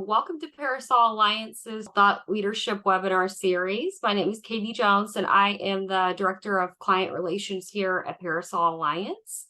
Welcome to Parasol Alliance's Thought Leadership Webinar Series. My name is Katie Jones, and I am the Director of Client Relations here at Parasol Alliance.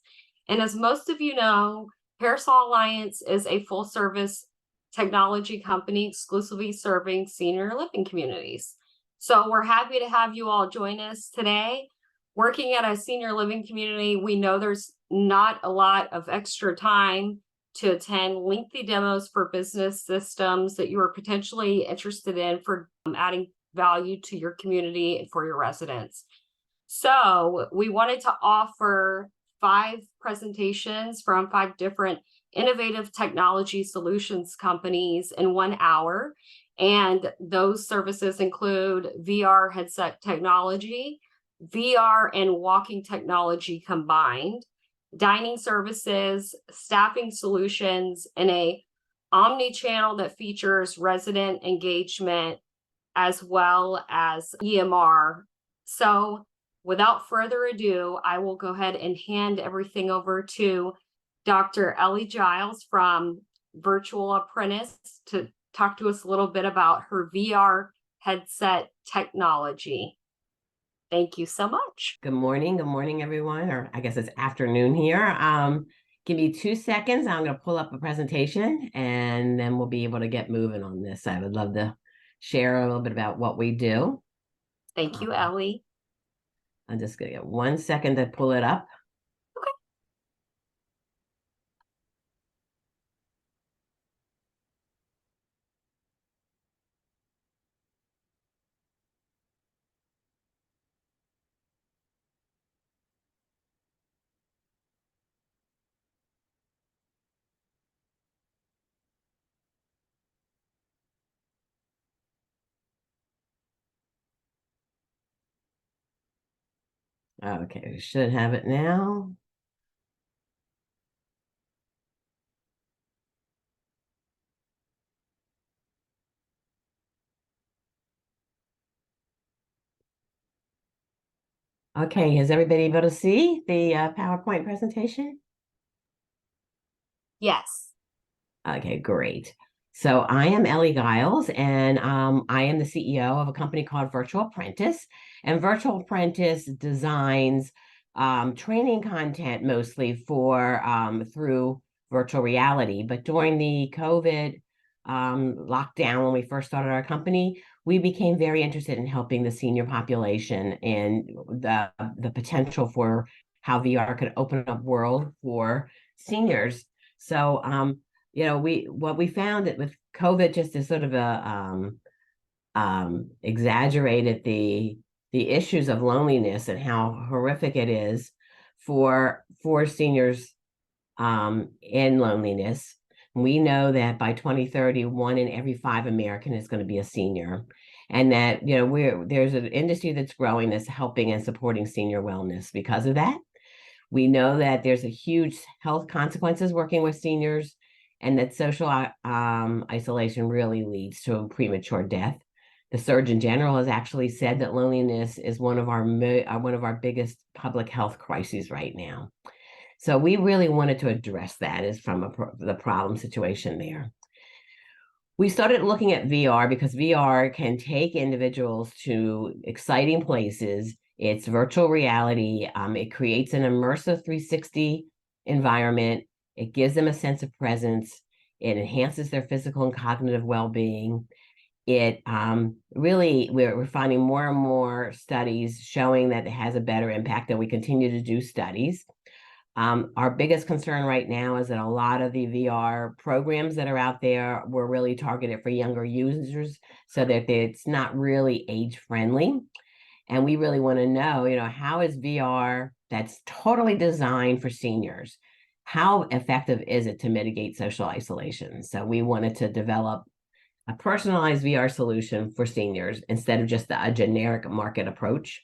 And as most of you know, Parasol Alliance is a full-service technology company exclusively serving senior living communities. So we're happy to have you all join us today. Working at a senior living community, we know there's not a lot of extra time to attend lengthy demos for business systems that you are potentially interested in for adding value to your community and for your residents. So we wanted to offer 5 presentations from 5 different innovative technology solutions companies in 1 hour. And those services include VR headset technology, VR and walking technology combined, dining services, staffing solutions, and a omni-channel that features resident engagement as well as EMR. So without further ado, I will go ahead and hand everything over to Dr. Ellie Giles from Virtual Apprentice to talk to us a little bit about her VR headset technology. Thank you so much. Good morning, everyone, or I guess it's afternoon here. Give me 2 seconds. I'm going to pull up a presentation and then we'll be able to get moving on this. I would love to share a little bit about what we do. Thank you, Ellie. I'm just going to get 1 second to pull it up. Okay, we should have it now. Okay, is everybody able to see the PowerPoint presentation? Yes. Okay, great. So I am Ellie Giles, and I am the CEO of a company called Virtual Apprentice. And Virtual Apprentice designs training content mostly for through virtual reality. But during the COVID lockdown, when we first started our company, we became very interested in helping the senior population and the potential for how VR could open up world for seniors. So what we found that with COVID just is sort of exaggerated the issues of loneliness and how horrific it is for seniors in loneliness. We know that by 2030, 1 in every 5 American is going to be a senior, and that there's an industry that's growing that's helping and supporting senior wellness because of that. We know that there's a huge health consequences working with seniors, and that social isolation really leads to premature death. The Surgeon General has actually said that loneliness is one of our biggest public health crises right now. So we really wanted to address that as from the problem situation there. We started looking at VR because VR can take individuals to exciting places. It's virtual reality. It creates an immersive 360 environment. It gives them a sense of presence. It enhances their physical and cognitive well-being. It really, we're finding more and more studies showing that it has a better impact, and we continue to do studies. Our biggest concern right now is that a lot of the VR programs that are out there were really targeted for younger users, so that it's not really age-friendly. And we really want to know, how is VR that's totally designed for seniors, how effective is it to mitigate social isolation? So we wanted to develop a personalized VR solution for seniors instead of just a generic market approach.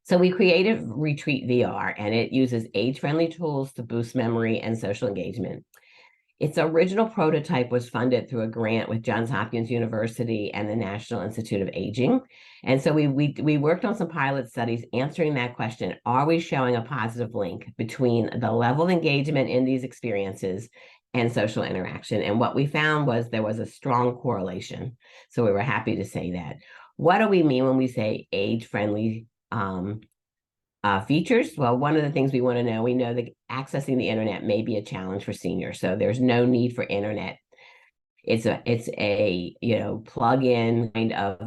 So we created Retreat VR, and it uses age-friendly tools to boost memory and social engagement. Its original prototype was funded through a grant with Johns Hopkins University and the National Institute of Aging. And so we worked on some pilot studies answering that question: are we showing a positive link between the level of engagement in these experiences and social interaction. And what we found was there was a strong correlation. So we were happy to say that. What do we mean when we say age-friendly features? Well, one of the things we want to know, we know that accessing the internet may be a challenge for seniors. So there's no need for internet. It's a plug-in kind of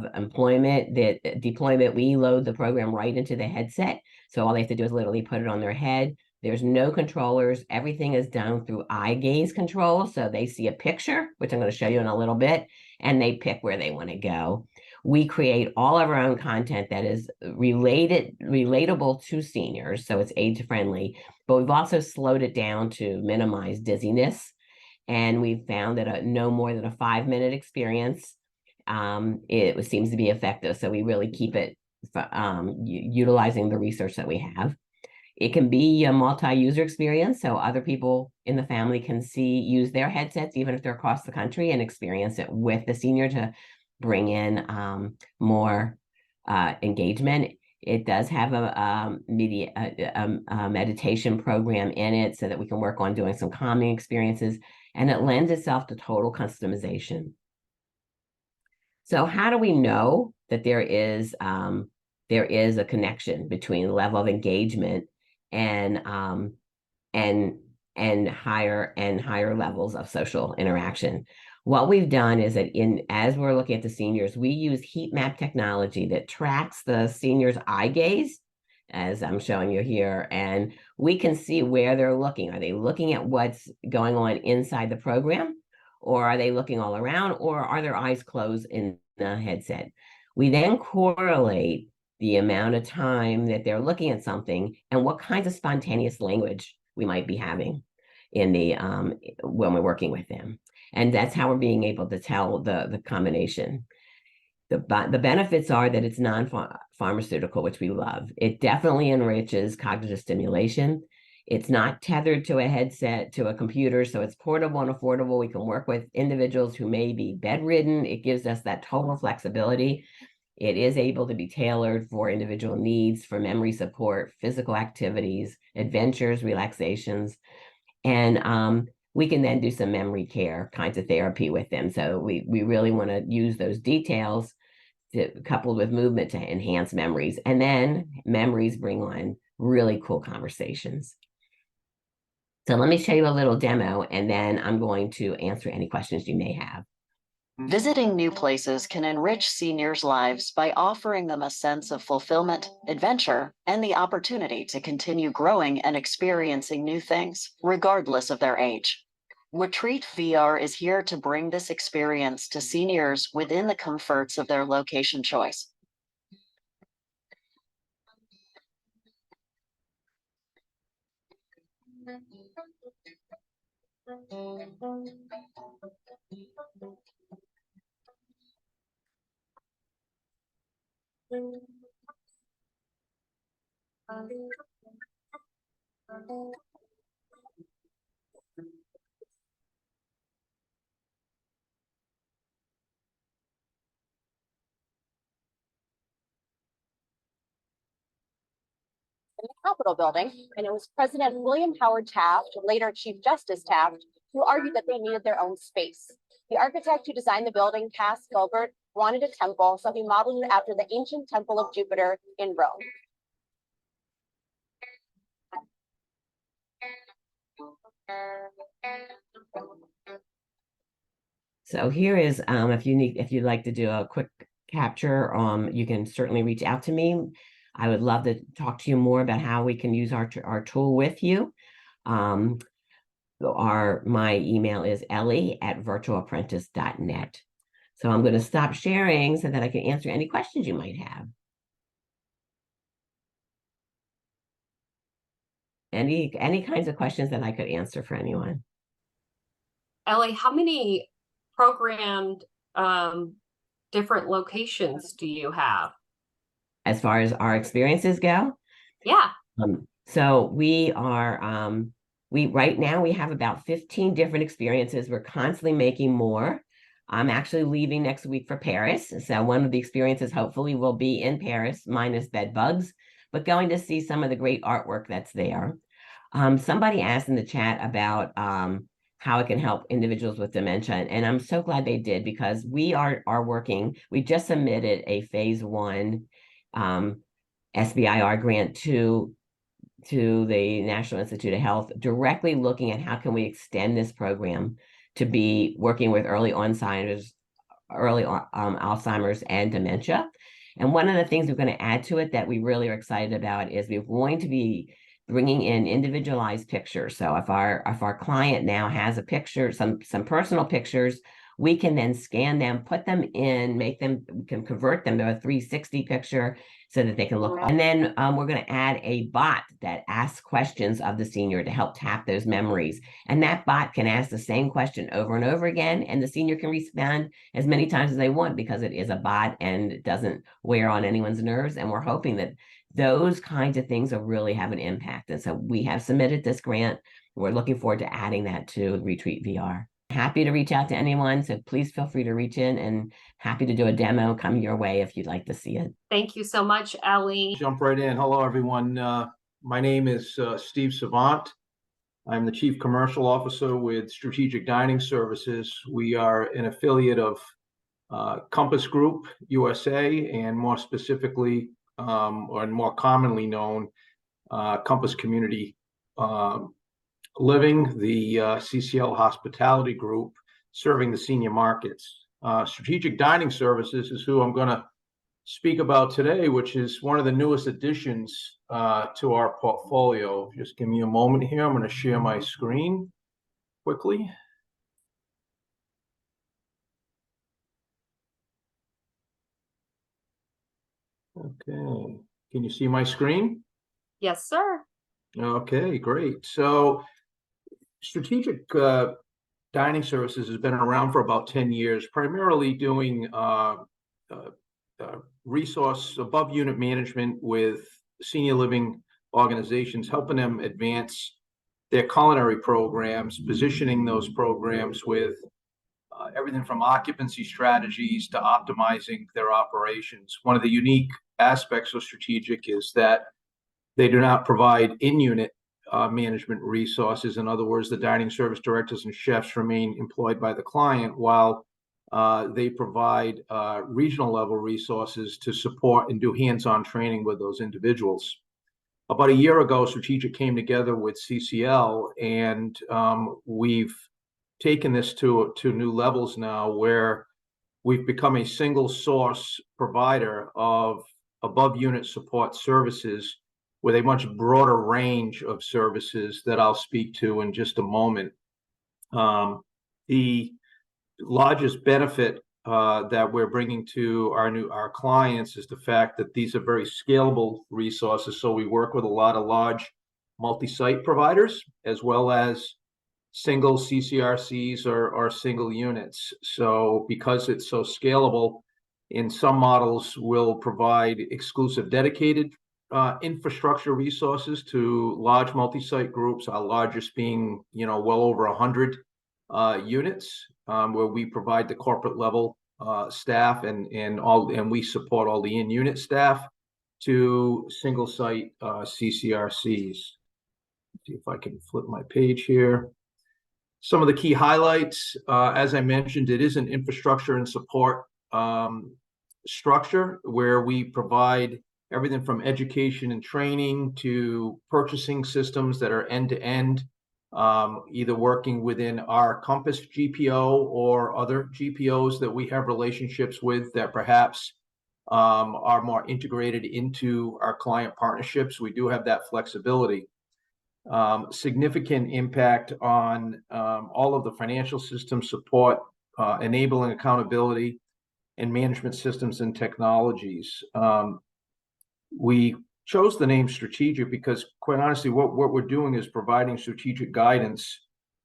deployment. We load the program right into the headset. So all they have to do is literally put it on their head. There's no controllers. Everything is done through eye gaze control. So they see a picture, which I'm going to show you in a little bit, and they pick where they want to go. We create all of our own content that is relatable to seniors. So it's age friendly, but we've also slowed it down to minimize dizziness. And we found that no more than a 5-minute experience, it seems to be effective. So we really keep it utilizing the research that we have. It can be a multi-user experience, so other people in the family can use their headsets, even if they're across the country, and experience it with the senior to bring in more engagement. It does have a meditation program in it so that we can work on doing some calming experiences, and it lends itself to total customization. So how do we know that there is a connection between the level of engagement and higher levels of social interaction? What we've done is that as we're looking at the seniors, we use heat map technology that tracks the senior's eye gaze, as I'm showing you here, and we can see where they're looking. Are they looking at what's going on inside the program, or are they looking all around, or are their eyes closed in the headset? We then correlate the amount of time that they're looking at something and what kinds of spontaneous language we might be having in the when we're working with them. And that's how we're being able to tell the combination. The benefits are that it's non-pharmaceutical, which we love. It definitely enriches cognitive stimulation. It's not tethered to a headset, to a computer, so it's portable and affordable. We can work with individuals who may be bedridden. It gives us that total flexibility. It is able to be tailored for individual needs, for memory support, physical activities, adventures, relaxations. And we can then do some memory care kinds of therapy with them. So we really want to use those details coupled with movement to enhance memories. And then memories bring on really cool conversations. So let me show you a little demo, and then I'm going to answer any questions you may have. Visiting new places can enrich seniors' lives by offering them a sense of fulfillment, adventure, and the opportunity to continue growing and experiencing new things, regardless of their age. Retreat VR is here to bring this experience to seniors within the comforts of their location choice. In the Capitol building, and it was President William Howard Taft, later Chief Justice Taft, who argued that they needed their own space. The architect who designed the building, Cass Gilbert, wanted a temple, so he modeled it after the ancient temple of Jupiter in Rome. So here is, if you'd like to do a quick capture, you can certainly reach out to me. I would love to talk to you more about how we can use our tool with you. My email is ellie@virtualapprentice.net. So I'm going to stop sharing so that I can answer any questions you might have. Any kinds of questions that I could answer for anyone. Ellie, how many programmed different locations do you have? As far as our experiences go? Yeah. So we are, right now we have about 15 different experiences. We're constantly making more. I'm actually leaving next week for Paris. So one of the experiences hopefully will be in Paris, minus bed bugs, but going to see some of the great artwork that's there. Somebody asked in the chat about how it can help individuals with dementia. And I'm so glad they did, because we are working, we just submitted a phase 1 SBIR grant to the National Institute of Health, directly looking at how can we extend this program to be working with early Alzheimer's and dementia. And one of the things we're going to add to it that we really are excited about is we're going to be bringing in individualized pictures. So if our client now has a picture, some personal pictures, we can then scan them, put them in, we can convert them to a 360 picture so that they can look. And then we're going to add a bot that asks questions of the senior to help tap those memories. And that bot can ask the same question over and over again, and the senior can respond as many times as they want, because it is a bot and it doesn't wear on anyone's nerves. And we're hoping that those kinds of things will really have an impact. And so we have submitted this grant. We're looking forward to adding that to Retreat VR. Happy to reach out to anyone, so please feel free to reach in, and happy to do a demo come your way if you'd like to see it. Thank you so much, Ellie. Jump right in. Hello, everyone. My name is Steve Savant. I'm the Chief Commercial Officer with Strategic Dining Services. We are an affiliate of Compass Group USA, and more specifically, or more commonly known, Compass Community Living, the CCL Hospitality Group, serving the senior markets. Strategic Dining Services is who I'm going to speak about today, which is one of the newest additions to our portfolio. Just give me a moment here. I'm going to share my screen quickly. Okay, can you see my screen? Yes, sir. Okay, great. So Strategic Dining Services has been around for about 10 years, primarily doing resource above unit management with senior living organizations, helping them advance their culinary programs, positioning those programs with everything from occupancy strategies to optimizing their operations. One of the unique aspects of Strategic is that they do not provide in-unit management resources. In other words, the dining service directors and chefs remain employed by the client, while they provide regional level resources to support and do hands-on training with those individuals. About a year ago, Strategic came together with CCL, and we've taken this to new levels now, where we've become a single source provider of above unit support services with a much broader range of services that I'll speak to in just a moment. The largest benefit that we're bringing to our clients is the fact that these are very scalable resources. So we work with a lot of large multi-site providers, as well as single CCRCs or single units. So because it's so scalable, in some models we'll provide exclusive dedicated infrastructure resources to large multi-site groups, our largest being, well over 100 units, where we provide the corporate level staff and we support all the in-unit staff, to single site CCRCs. See if I can flip my page here. Some of the key highlights, as I mentioned, it is an infrastructure and support structure where we provide everything from education and training to purchasing systems that are end-to-end, either working within our Compass GPO or other GPOs that we have relationships with that perhaps are more integrated into our client partnerships. We do have that flexibility. Significant impact on all of the financial system support, enabling accountability and management systems and technologies. We chose the name Strategic because, quite honestly, what we're doing is providing strategic guidance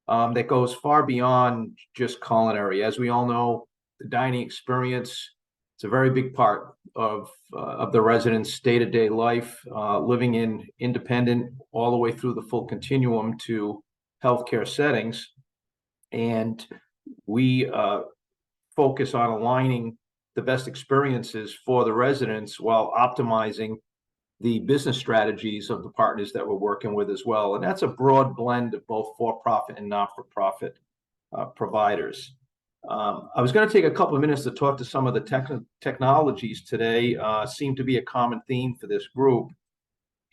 that goes far beyond just culinary. As we all know, the dining experience, it's a very big part of the residents' day-to-day life, living in independent all the way through the full continuum to healthcare settings. And we focus on aligning the best experiences for the residents while optimizing the business strategies of the partners that we're working with as well. And that's a broad blend of both for-profit and not-for-profit. providers. I was going to take a couple of minutes to talk to some of the technologies today. Seem to be a common theme for this group.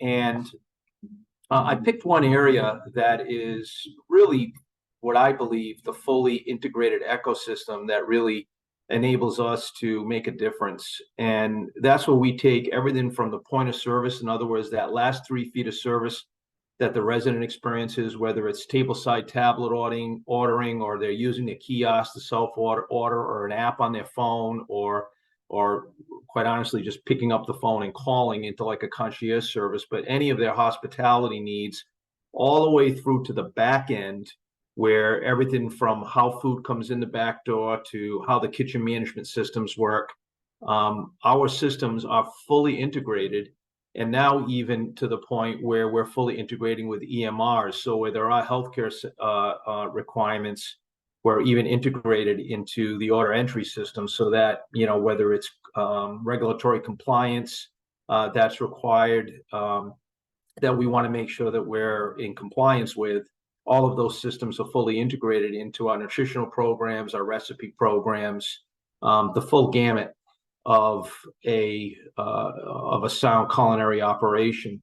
And I picked one area that is really what I believe the fully integrated ecosystem that really enables us to make a difference. And that's where we take everything from the point of service. In other words, that last 3 feet of service that the resident experiences, whether it's tableside tablet ordering, or they're using a kiosk to self-order or an app on their phone, or quite honestly, just picking up the phone and calling into like a concierge service, but any of their hospitality needs, all the way through to the back end, where everything from how food comes in the back door to how the kitchen management systems work. Our systems are fully integrated, and now even to the point where we're fully integrating with EMRs. So where there are healthcare requirements, we're even integrated into the order entry system, so that, you know, whether it's regulatory compliance that's required, that we want to make sure that we're in compliance with, all of those systems are fully integrated into our nutritional programs, our recipe programs, the full gamut of a sound culinary operation.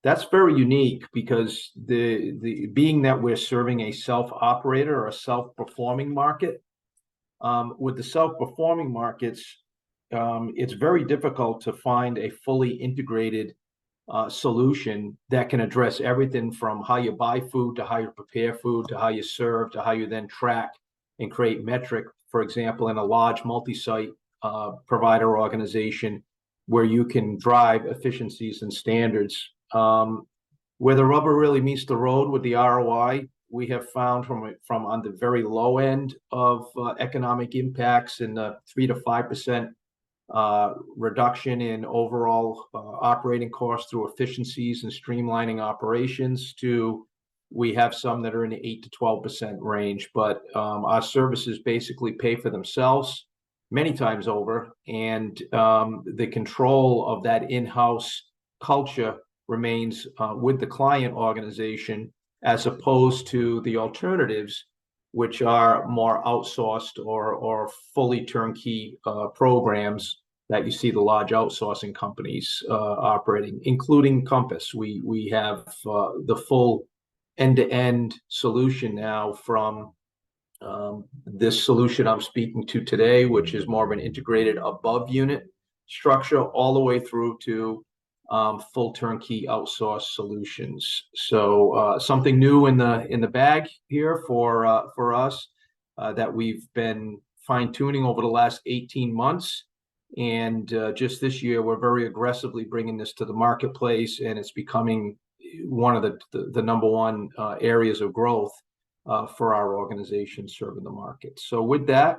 That's very unique because the being that we're serving a self-operator or a self-performing market, with the self-performing markets, it's very difficult to find a fully integrated solution that can address everything from how you buy food to how you prepare food to how you serve to how you then track and create metric. For example, in a large multi-site provider organization, where you can drive efficiencies and standards. Where the rubber really meets the road with the ROI, we have found from on the very low end of economic impacts in the 3 to 5% reduction in overall operating costs through efficiencies and streamlining operations, to we have some that are in the 8 to 12% range. But our services basically pay for themselves many times over, and the control of that in-house culture remains with the client organization, as opposed to the alternatives, which are more outsourced or fully turnkey programs that you see the large outsourcing companies operating, including Compass. We have the full end-to-end solution now, from this solution I'm speaking to today, which is more of an integrated above unit structure, all the way through to full turnkey outsourced solutions. So something new in the bag here for us that we've been fine-tuning over the last 18 months. And just this year, we're very aggressively bringing this to the marketplace, and it's becoming one of the number one areas of growth for our organization serving the market. So with that,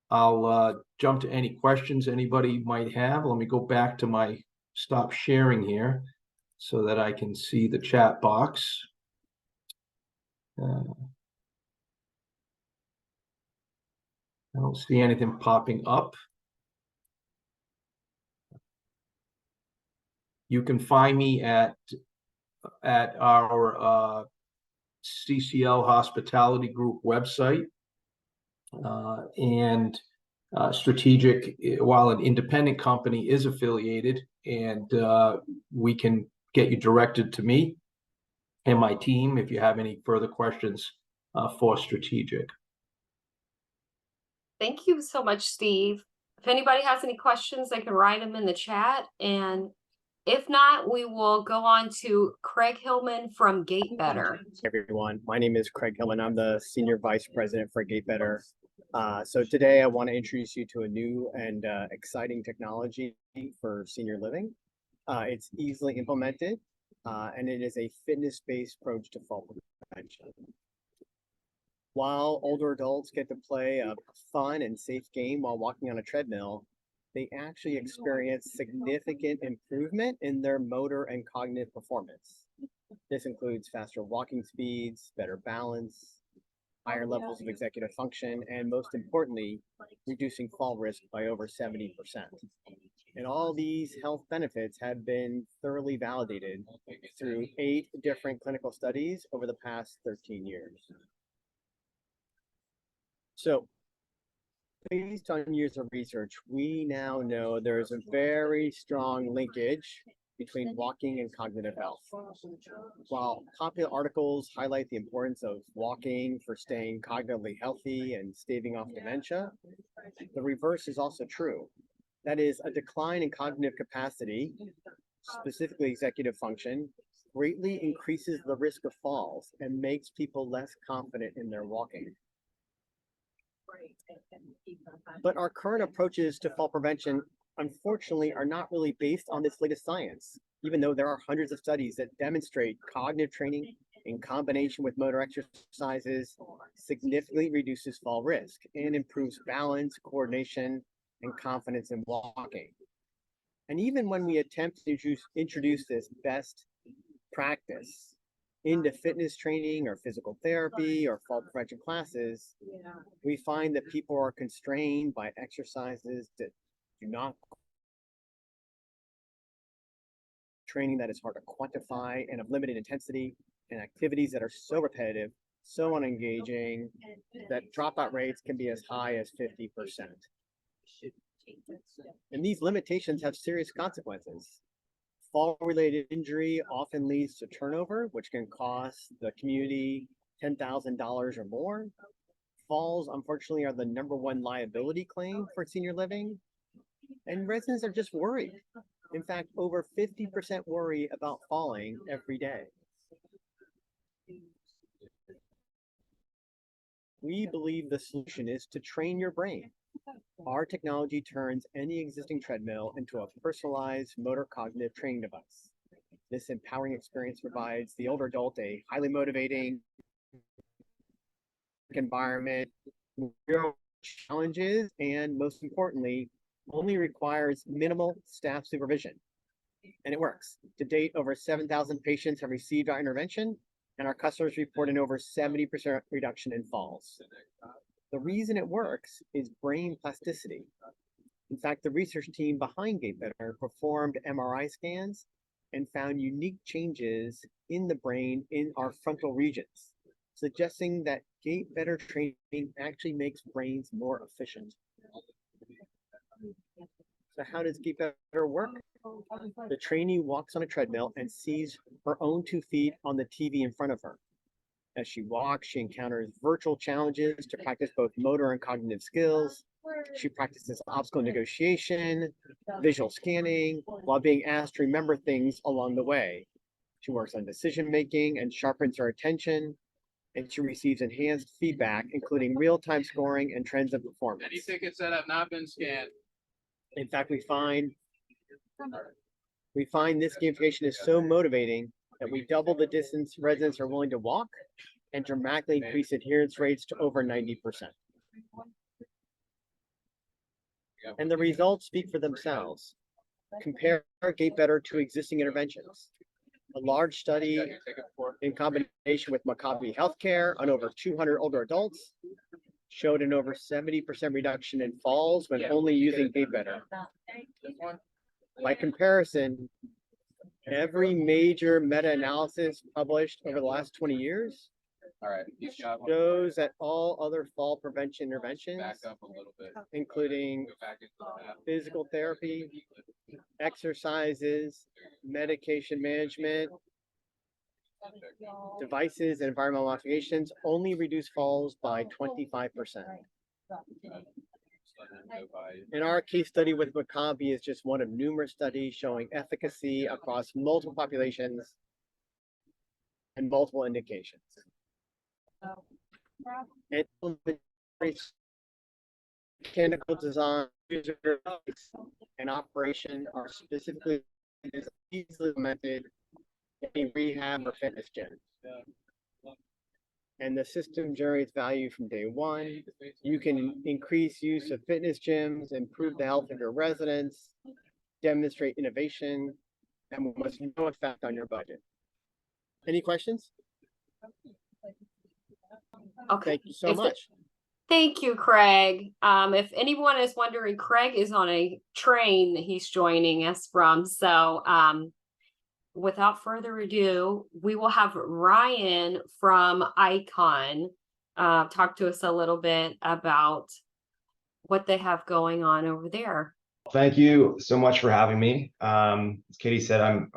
I'll jump to any questions anybody might have. Let me go back to my stop sharing here so that I can see the chat box. I don't see anything popping up. You can find me at our CCL Hospitality Group website. And Strategic, while an independent company, is affiliated, and we can get you directed to me and my team if you have any further questions for Strategic. Thank you so much, Steve. If anybody has any questions, they can write them in the chat. And if not, we will go on to Craig Hillman from GateBetter. Hey everyone, my name is Craig Hillman. I'm the Senior Vice President for GateBetter. So today I want to introduce you to a new and exciting technology for senior living. It's easily implemented, and it is a fitness-based approach to fall prevention. While older adults get to play a fun and safe game while walking on a treadmill, they actually experience significant improvement in their motor and cognitive performance. This includes faster walking speeds, better balance, higher levels of executive function, and most importantly, reducing fall risk by over 70%. And all these health benefits have been thoroughly validated through 8 different clinical studies over the past 13 years. So based on years of research, we now know there's a very strong linkage between walking and cognitive health. While popular articles highlight the importance of walking for staying cognitively healthy and staving off dementia, the reverse is also true. That is, a decline in cognitive capacity, specifically executive function, greatly increases the risk of falls and makes people less confident in their walking. But our current approaches to fall prevention, unfortunately, are not really based on this latest science, even though there are hundreds of studies that demonstrate cognitive training in combination with motor exercises significantly reduces fall risk and improves balance, coordination, and confidence in walking. And even when we attempt to introduce this best practice into fitness training or physical therapy or fall prevention classes, we find that people are constrained by exercises that do not training that is hard to quantify and of limited intensity, and activities that are so repetitive, so unengaging, that dropout rates can be as high as 50%. And these limitations have serious consequences. Fall-related injury often leads to turnover, which can cost the community $10,000 or more. Falls, unfortunately, are the #1 liability claim for senior living, and residents are just worried. In fact, over 50% worry about falling every day. We believe the solution is to train your brain. Our technology turns any existing treadmill into a personalized motor cognitive training device. This empowering experience provides the older adult a highly motivating environment, real challenges, and most importantly, only requires minimal staff supervision. And it works. To date, over 7,000 patients have received our intervention, and our customers report an over 70% reduction in falls. The reason it works is brain plasticity. In fact, the research team behind GateBetter performed MRI scans and found unique changes in the brain in our frontal regions, suggesting that GateBetter training actually makes brains more efficient. So how does GateBetter work? The trainee walks on a treadmill and sees her own 2 feet on the TV in front of her. As she walks, she encounters virtual challenges to practice both motor and cognitive skills. She practices obstacle negotiation, visual scanning, while being asked to remember things along the way. She works on decision making and sharpens her attention, and she receives enhanced feedback, including real-time scoring and trends of performance. Any tickets that have not been scanned? In fact, we find this gamification is so motivating that we double the distance residents are willing to walk and dramatically increase adherence rates to over 90%. And the results speak for themselves. Compare GateBetter to existing interventions. A large study in combination with Maccabi Healthcare on over 200 older adults showed an over 70% reduction in falls when only using GateBetter. By comparison, every major meta-analysis published over the last 20 years shows that all other fall prevention interventions, including physical therapy, exercises, medication management, devices, and environmental modifications, only reduce falls by 25%. And our case study with Maccabi is just one of numerous studies showing efficacy across multiple populations and multiple indications. Mechanical design, user interface, and operation are specifically easily implemented in rehab or fitness gym. And the system generates value from day one. You can increase use of fitness gyms, improve the health of your residents, demonstrate innovation, and with no effect on your budget. Any questions? Okay. Thank you so much. Thank you, Craig. If anyone is wondering, Craig is on a train that he's joining us from. So without further ado, we will have Ryan from Icon talk to us a little bit about what they have going on over there. Thank you so much for having me. As Katie said, I'm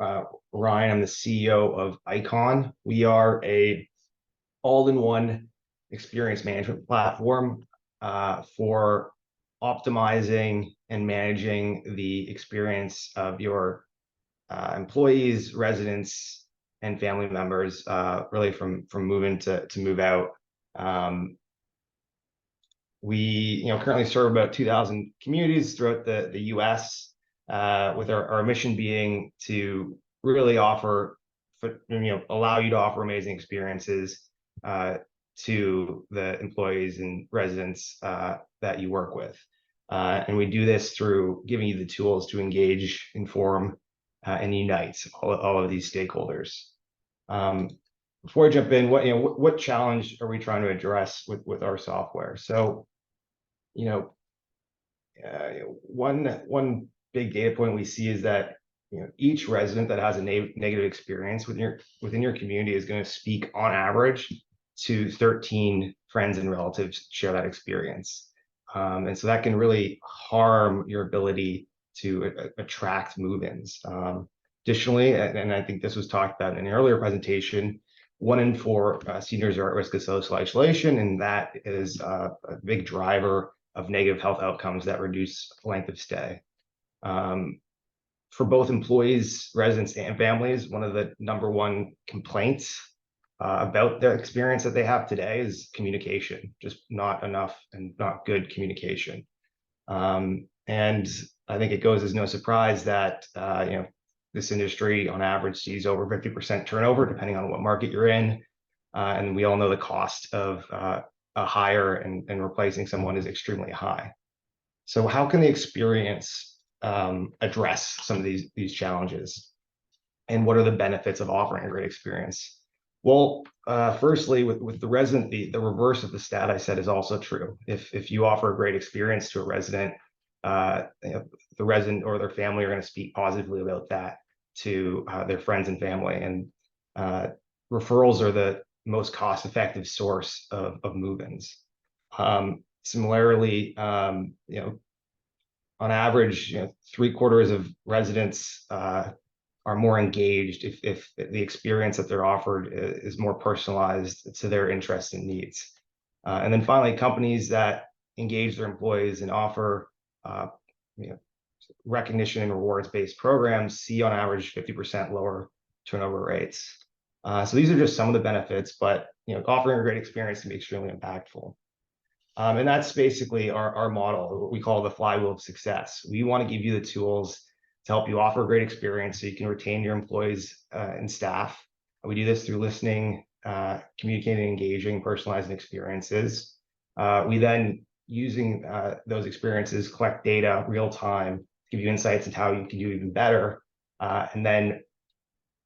Ryan. I'm the CEO of Icon. We are a all-in-one experience management platform for optimizing and managing the experience of your employees, residents, and family members, really from move in to move out. We currently serve about 2,000 communities throughout the US, with our mission being to really offer, allow you to offer amazing experiences to the employees and residents that you work with. And we do this through giving you the tools to engage, inform, and unite all of these stakeholders. Before I jump in, what challenge are we trying to address with our software? So, one big data point we see is that each resident that has a negative experience within your community is going to speak on average to 13 friends and relatives share that experience. And so that can really harm your ability to attract move-ins. Additionally, and I think this was talked about in an earlier presentation, 1 in 4 seniors are at risk of social isolation, and that is a big driver of negative health outcomes that reduce length of stay. For both employees, residents, and families, one of the #1 complaints about the experience that they have today is communication, just not enough and not good communication. And I think it goes as no surprise that this industry on average sees over 50% turnover, depending on what market you're in. And we all know the cost of a hire and replacing someone is extremely high. So how can the experience address some of these challenges? And what are the benefits of offering a great experience? Well, firstly, with the resident, the reverse of the stat I said is also true. If you offer a great experience to a resident, the resident or their family are going to speak positively about that to their friends and family. And referrals are the most cost-effective source of move-ins. Similarly, on average, 3/4 of residents are more engaged if the experience that they're offered is more personalized to their interests and needs. And then finally, companies that engage their employees and offer recognition and rewards-based programs see on average 50% lower turnover rates. So these are just some of the benefits, but offering a great experience can be extremely impactful. And that's basically our model, what we call the flywheel of success. We want to give you the tools to help you offer a great experience so you can retain your employees and staff. We do this through listening, communicating, engaging, personalizing experiences. We then, using those experiences, collect data real time, give you insights into how you can do even better. And then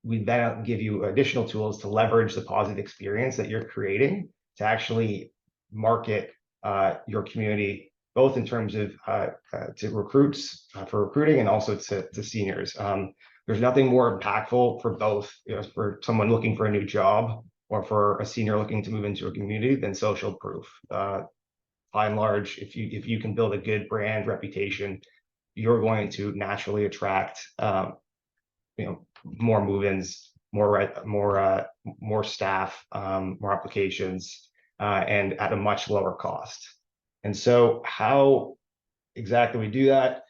we then give you additional tools to leverage the positive experience that you're creating to actually market your community, both in terms of to recruits for recruiting and also to seniors. There's nothing more impactful for both, for someone looking for a new job or for a senior looking to move into a community than social proof. By and large, if you can build a good brand reputation, you're going to naturally attract more move-ins, more staff, more applications, and at a much lower cost. And so how exactly we do that?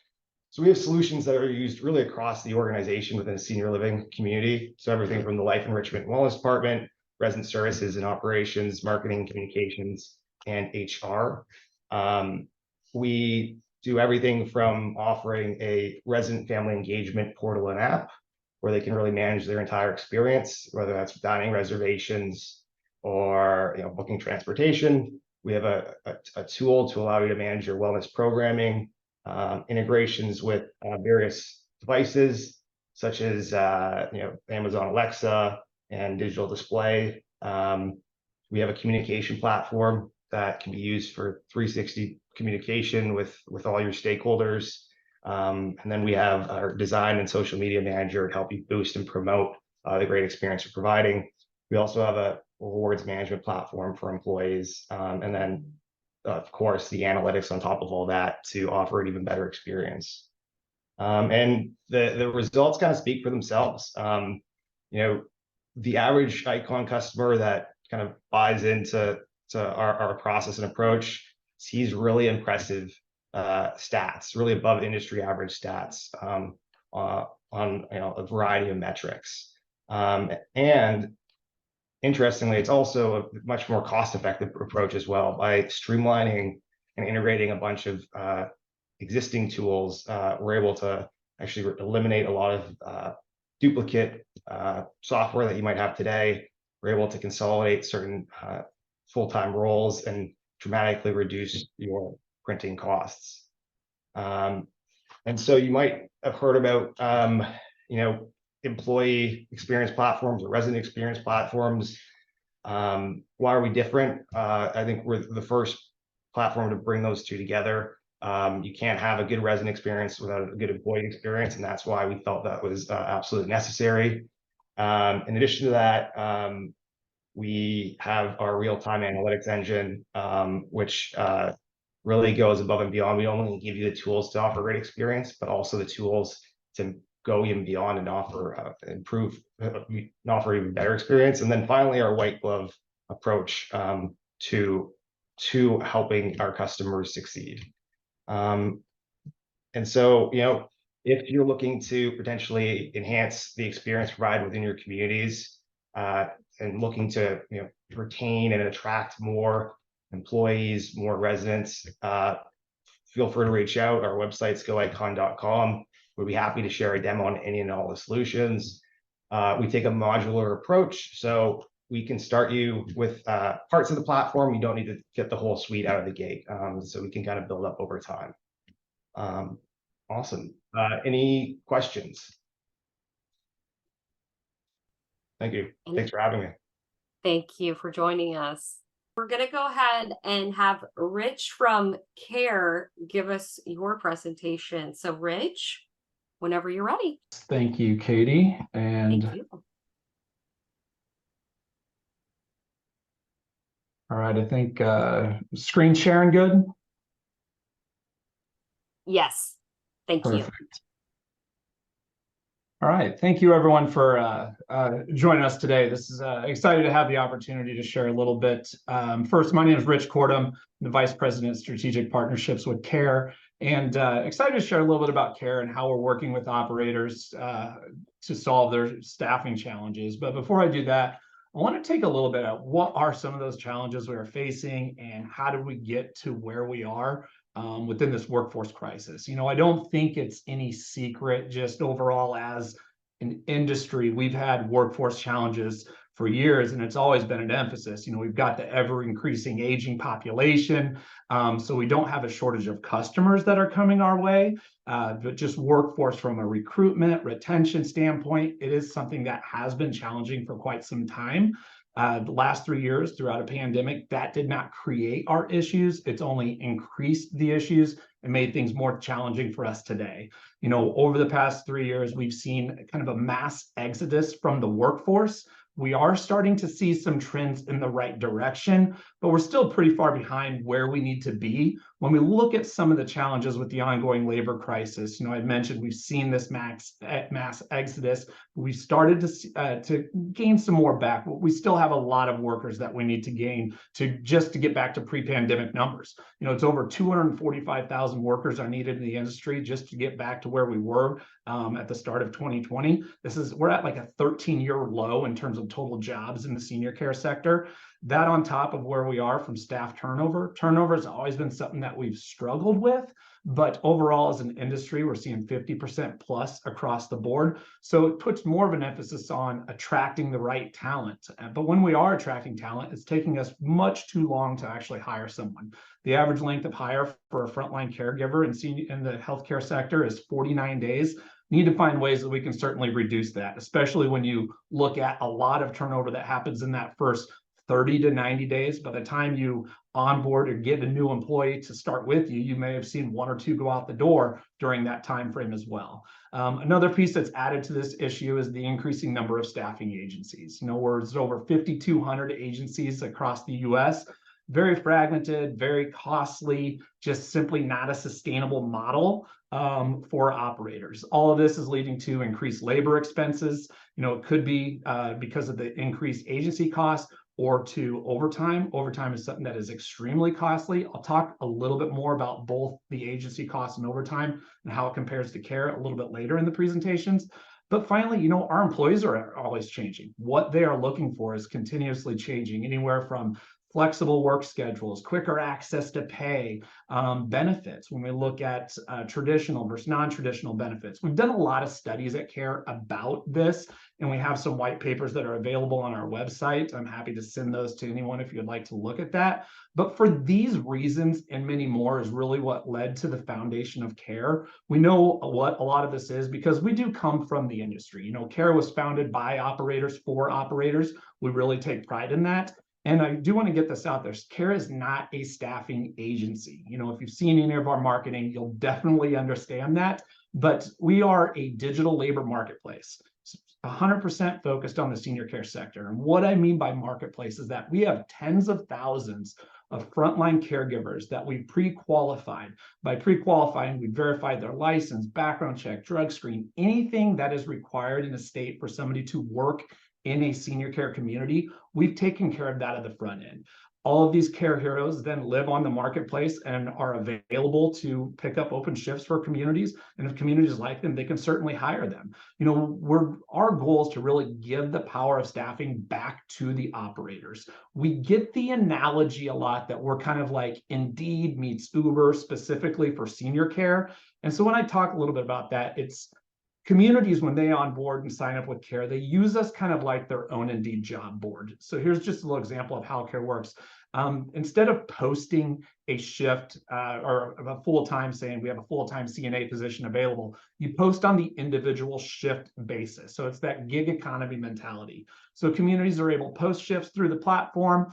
So we have solutions that are used really across the organization within a senior living community. So everything from the life enrichment and wellness department, resident services and operations, marketing, communications, and HR. We do everything from offering a resident family engagement portal and app where they can really manage their entire experience, whether that's dining reservations or booking transportation. We have a tool to allow you to manage your wellness programming, integrations with various devices such as Amazon Alexa and digital display. We have a communication platform that can be used for 360 communication with all your stakeholders. And then we have our design and social media manager to help you boost and promote the great experience you're providing. We also have rewards management platform for employees, and then of course the analytics on top of all that to offer an even better experience. And the results kind of speak for themselves. The average Icon customer that kind of buys into our process and approach sees really impressive stats, really above industry average stats on a variety of metrics. And interestingly, it's also a much more cost-effective approach as well. By streamlining and integrating a bunch of existing tools, we're able to actually eliminate a lot of duplicate software that you might have today. We're able to consolidate certain full-time roles and dramatically reduce your printing costs. And so you might have heard about, employee experience platforms or resident experience platforms. Why are we different? I think we're the first platform to bring those two together. You can't have a good resident experience without a good employee experience, and that's why we felt that was absolutely necessary. In addition to that, we have our real-time analytics engine, which really goes above and beyond. We only give you the tools to offer a great experience, but also the tools to go even beyond and offer even better experience. And then finally, our white glove approach to helping our customers succeed. And so, if you're looking to potentially enhance the experience provided within your communities, and looking to retain and attract more employees, more residents, feel free to reach out. Our website's goicon.com. We'd be happy to share a demo on any and all the solutions. We take a modular approach, so we can start you with parts of the platform. You don't need to get the whole suite out of the gate, so we can kind of build up over time. Awesome. Any questions? Thank you. Thanks for having me. Thank you for joining us. We're going to go ahead and have Rich from CARE give us your presentation. So Rich, whenever you're ready. Thank you, Katie. And Thank you. All right, I think screen sharing good? Yes, thank you. Perfect. All right, thank you everyone for joining us today. This is excited to have the opportunity to share a little bit. First, my name is Rich Cordum, I'm the Vice President of Strategic Partnerships with CARE, and excited to share a little bit about CARE and how we're working with operators to solve their staffing challenges. But before I do that, I want to take a little bit at what are some of those challenges we are facing and how did we get to where we are within this workforce crisis. I don't think it's any secret, just overall as an industry, we've had workforce challenges for years, and it's always been an emphasis. We've got the ever increasing aging population, so we don't have a shortage of customers that are coming our way, but just workforce from a recruitment, retention standpoint, it is something that has been challenging for quite some time. The last 3 years throughout a pandemic, that did not create our issues. It's only increased the issues and made things more challenging for us today. Over the past 3 years, we've seen kind of a mass exodus from the workforce. We are starting to see some trends in the right direction, but we're still pretty far behind where we need to be. When we look at some of the challenges with the ongoing labor crisis, I mentioned we've seen this mass exodus. We've started to gain some more back, but we still have a lot of workers that we need to gain to get back to pre-pandemic numbers. It's over 245,000 workers are needed in the industry just to get back to where we were at the start of 2020. We're at like a 13-year low in terms of total jobs in the senior care sector. That on top of where we are from staff turnover. Turnover has always been something that we've struggled with, but overall as an industry, we're seeing 50% plus across the board. So it puts more of an emphasis on attracting the right talent. But when we are attracting talent, it's taking us much too long to actually hire someone. The average length of hire for a frontline caregiver in the healthcare sector is 49 days. Need to find ways that we can certainly reduce that, especially when you look at a lot of turnover that happens in that first 30 to 90 days. By the time you onboard or get a new employee to start with you, you may have seen 1 or 2 go out the door during that time frame as well. Another piece that's added to this issue is the increasing number of staffing agencies. There's over 5,200 agencies across the US, very fragmented, very costly, just simply not a sustainable model for operators. All of this is leading to increased labor expenses. It could be because of the increased agency costs or to overtime. Overtime is something that is extremely costly. I'll talk a little bit more about both the agency costs and overtime and how it compares to care a little bit later in the presentations. But finally, our employees are always changing. What they are looking for is continuously changing, anywhere from flexible work schedules, quicker access to pay, benefits. When we look at traditional versus non-traditional benefits, we've done a lot of studies at CARE about this, and we have some white papers that are available on our website. I'm happy to send those to anyone if you'd like to look at that. But for these reasons and many more is really what led to the foundation of CARE. We know what a lot of this is because we do come from the industry. CARE was founded by operators for operators. We really take pride in that. And I do want to get this out there. CARE is not a staffing agency. If you've seen any of our marketing, you'll definitely understand that. But we are a digital labor marketplace, 100% focused on the senior care sector. And what I mean by marketplace is that we have tens of thousands of frontline caregivers that we pre-qualified. By pre-qualifying, we verified their license, background check, drug screen, anything that is required in a state for somebody to work in a senior care community. We've taken care of that at the front end. All of these care heroes then live on the marketplace and are available to pick up open shifts for communities. And if communities like them, they can certainly hire them. Our goal is to really give the power of staffing back to the operators. We get the analogy a lot that we're kind of like Indeed meets Uber specifically for senior care. And so when I talk a little bit about that, it's communities, when they onboard and sign up with CARE, they use us kind of like their own Indeed job board. So here's just a little example of how CARE works. Instead of posting a shift or a full-time, saying we have a full-time CNA position available, you post on the individual shift basis. So it's that gig economy mentality. So communities are able to post shifts through the platform.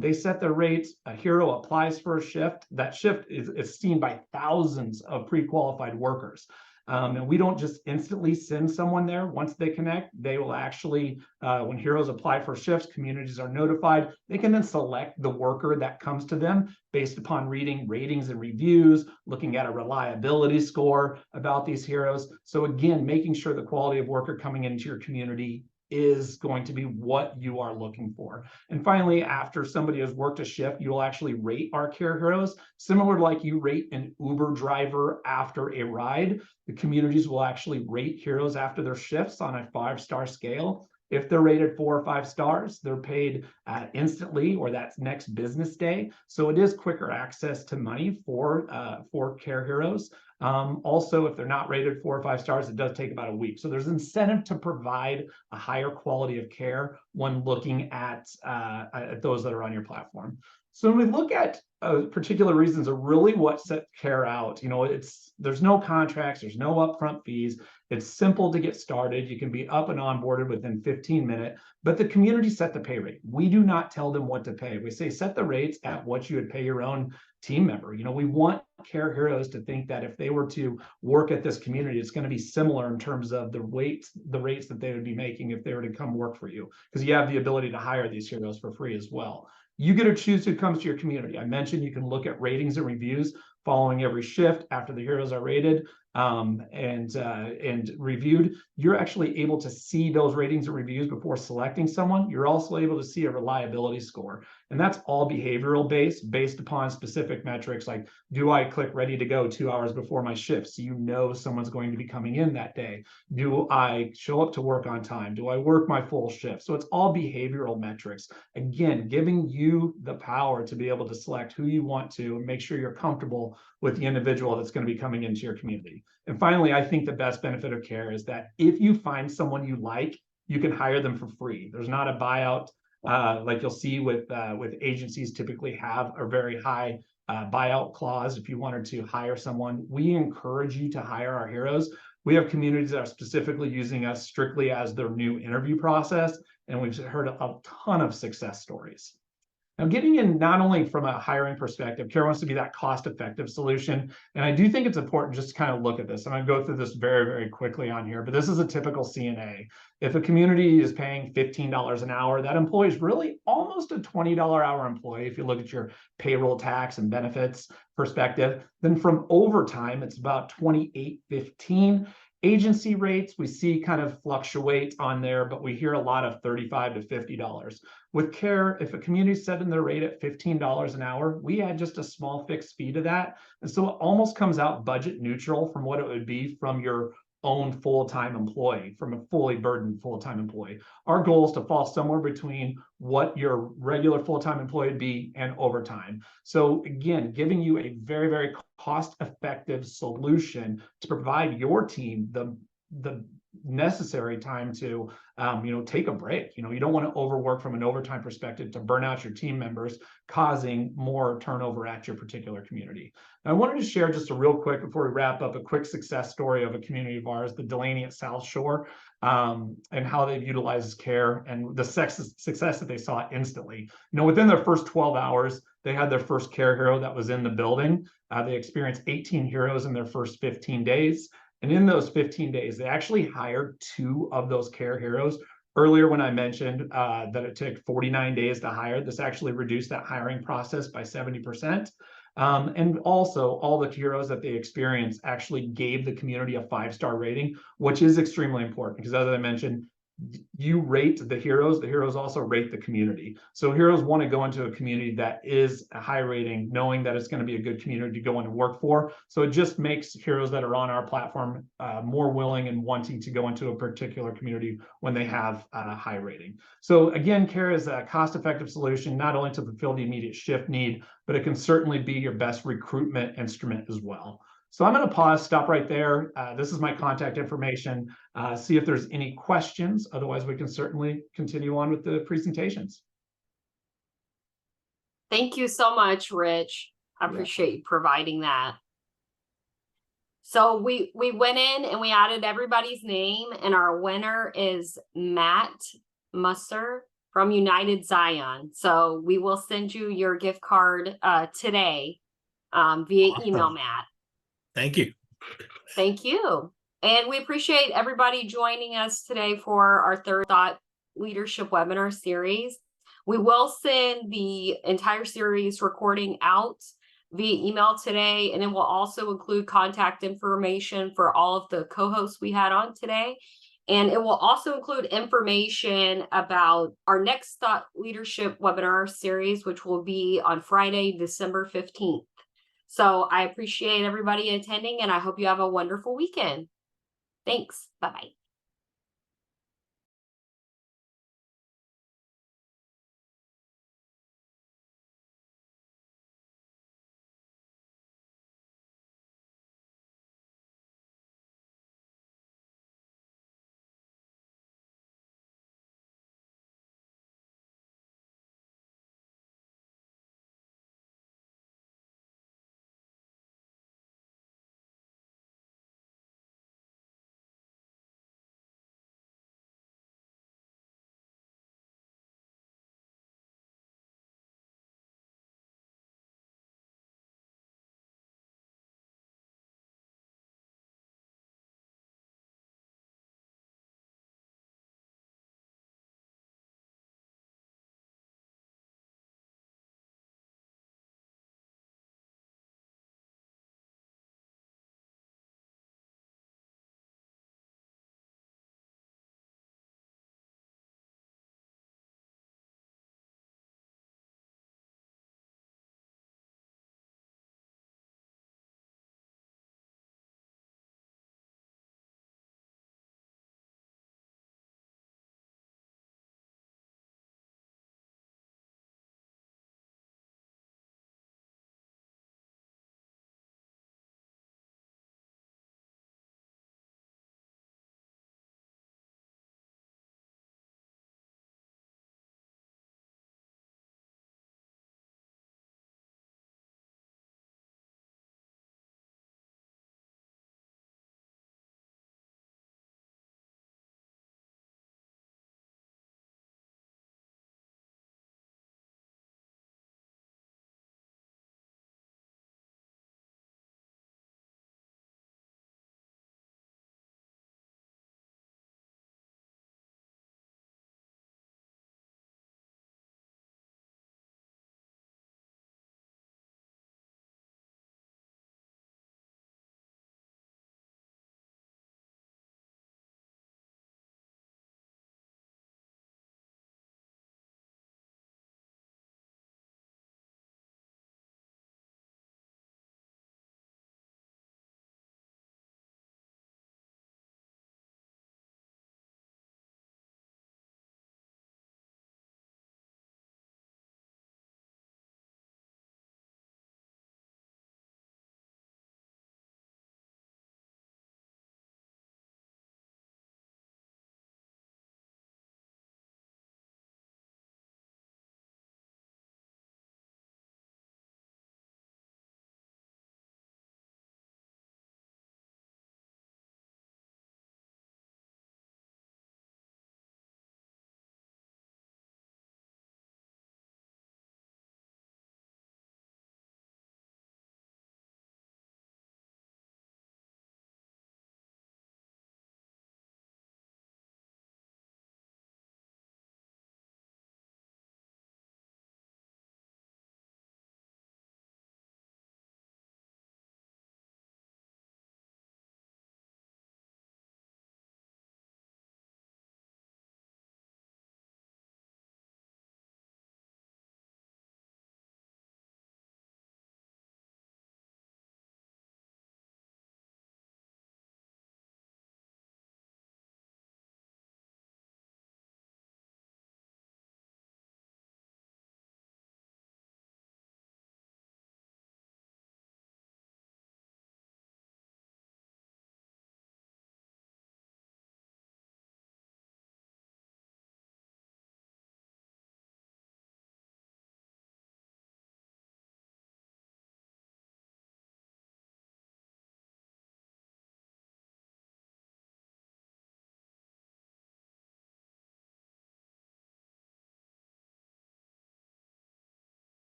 They set their rates. A hero applies for a shift. That shift is seen by thousands of pre-qualified workers. And we don't just instantly send someone there. Once they connect, they will actually, when heroes apply for shifts, communities are notified. They can then select the worker that comes to them based upon reading ratings and reviews, looking at a reliability score about these heroes. So again, making sure the quality of worker coming into your community is going to be what you are looking for. And finally, after somebody has worked a shift, you will actually rate our care heroes, similar to like you rate an Uber driver after a ride. The communities will actually rate heroes after their shifts on a 5-star scale. If they're rated 4 or 5 stars, they're paid instantly or that's next business day. So it is quicker access to money for care heroes. Also, if they're not rated 4 or 5 stars, it does take about a week. So there's incentive to provide a higher quality of care when looking at those that are on your platform. So when we look at particular reasons of really what set CARE out, there's no contracts, there's no upfront fees. It's simple to get started. You can be up and onboarded within 15 minutes, but the community set the pay rate. We do not tell them what to pay. We say set the rates at what you would pay your own team member. We want care heroes to think that if they were to work at this community, it's going to be similar in terms of the rates that they would be making if they were to come work for you, because you have the ability to hire these heroes for free as well. You get to choose who comes to your community. I mentioned you can look at ratings and reviews following every shift after the heroes are rated and reviewed. You're actually able to see those ratings and reviews before selecting someone. You're also able to see a reliability score. And that's all behavioral based upon specific metrics like, do I click ready to go 2 hours before my shift so you know someone's going to be coming in that day? Do I show up to work on time? Do I work my full shift? So it's all behavioral metrics. Again, giving you the power to be able to select who you want to and make sure you're comfortable with the individual that's going to be coming into your community. And finally, I think the best benefit of CARE is that if you find someone you like, you can hire them for free. There's not a buyout like you'll see with agencies typically have a very high buyout clause. If you wanted to hire someone, we encourage you to hire our heroes. We have communities that are specifically using us strictly as their new interview process, and we've heard a ton of success stories. Now, getting in not only from a hiring perspective, Care wants to be that cost-effective solution. And I do think it's important just to kind of look at this. I'm going to go through this very, very quickly on here, but this is a typical CNA. If a community is paying $15 an hour, that employee is really almost a $20 hour employee if you look at your payroll tax and benefits perspective. Then from overtime, it's about $28.15. Agency rates we see kind of fluctuate on there, but we hear a lot of $35 to $50. With Care, if a community is setting their rate at $15 an hour, we add just a small fixed fee to that. And so it almost comes out budget neutral from what it would be from your own full-time employee, from a fully burdened full-time employee. Our goal is to fall somewhere between what your regular full-time employee would be and overtime. So again, giving you a very, very cost-effective solution to provide your team the necessary time to take a break. You don't want to overwork from an overtime perspective to burn out your team members, causing more turnover at your particular community. Now, I wanted to share just a real quick, before we wrap up, a quick success story of a community of ours, the Delaney at South Shore, and how they've utilized Care and the success that they saw instantly. Within their first 12 hours, they had their first Care hero that was in the building. They experienced 18 heroes in their first 15 days. And in those 15 days, they actually hired 2 of those Care heroes. Earlier, when I mentioned that it took 49 days to hire, this actually reduced that hiring process by 70%. And also, all the heroes that they experienced actually gave the community a 5-star rating, which is extremely important because, as I mentioned, you rate the heroes also rate the community. So heroes want to go into a community that is a high rating, knowing that it's going to be a good community to go in and work for. So it just makes heroes that are on our platform more willing and wanting to go into a particular community when they have a high rating. So again, Care is a cost-effective solution, not only to fulfill the immediate shift need, but it can certainly be your best recruitment instrument as well. So I'm going to pause, stop right there. This is my contact information. See if there's any questions. Otherwise, we can certainly continue on with the presentations. Thank you so much, Rich. I appreciate you providing that. So we went in and we added everybody's name, and our winner is Matt Musser from United Zion. So we will send you your gift card today via email, Matt. Thank you. Thank you. And we appreciate everybody joining us today for our third Thought Leadership webinar series. We will send the entire series recording out via email today, and it will also include contact information for all of the co-hosts we had on today. And it will also include information about our next Thought Leadership webinar series, which will be on Friday, December 15th. So I appreciate everybody attending, and I hope you have a wonderful weekend. Thanks. Bye-bye.